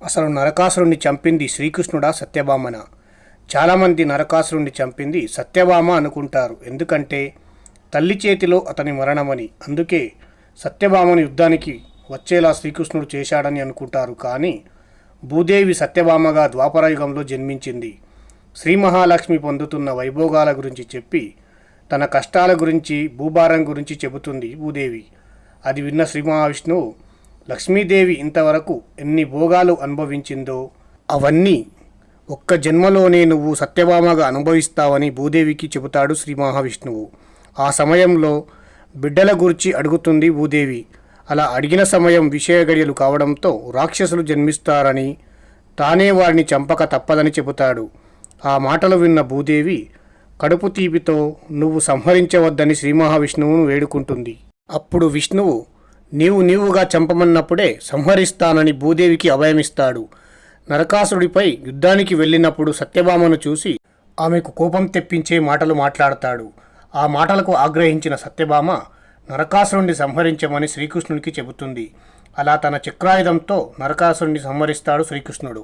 అసలు నరకాసురుణ్ణి చంపింది శ్రీకృష్ణుడా సత్యభామనా? చాలామంది నరకాసురుణ్ణి చంపింది సత్యభామ అనుకుంటారు. ఎందుకంటే తల్లి చేతిలో అతని మరణమని. అందుకే సత్యభామను యుద్ధానికి వచ్చేలా శ్రీకృష్ణుడు చేశాడని అనుకుంటారు. కానీ భూదేవి సత్యభామగా ద్వాపరయుగంలో జన్మించింది. శ్రీ మహాలక్ష్మి పొందుతున్న వైభోగాల గురించి చెప్పి తన కష్టాల గురించి, భూభారం గురించి చెబుతుంది భూదేవి. అది విన్న శ్రీ మహావిష్ణువు లక్ష్మీదేవి ఇంతవరకు ఎన్ని భోగాలు అనుభవించిందో అవన్నీ ఒక్క జన్మలోనే నువ్వు సత్యభామగా అనుభవిస్తావని భూదేవికి చెబుతాడు శ్రీ మహావిష్ణువు. ఆ సమయంలో బిడ్డల గురించి అడుగుతుంది భూదేవి. అలా అడిగిన సమయం విషయ గడియలు కావడంతో రాక్షసులు జన్మిస్తారని, తానే వారిని చంపక తప్పదని చెబుతాడు. ఆ మాటలు విన్న భూదేవి కడుపు తీపితో నువ్వు సంహరించవద్దని శ్రీ మహావిష్ణువును వేడుకుంటుంది. అప్పుడు విష్ణువు నీవుగా చంపమన్నప్పుడే సంహరిస్తానని భూదేవికి అభయమిస్తాడు. నరకాసురుడిపై యుద్ధానికి వెళ్ళినప్పుడు సత్యభామను చూసి ఆమెకు కోపం తెప్పించే మాటలు మాట్లాడతాడు. ఆ మాటలకు ఆగ్రహించిన సత్యభామ నరకాసురుడిని సంహరించమని శ్రీకృష్ణునికి చెబుతుంది. అలా తన చక్రాయుధంతో నరకాసురుడిని సంహరిస్తాడు శ్రీకృష్ణుడు.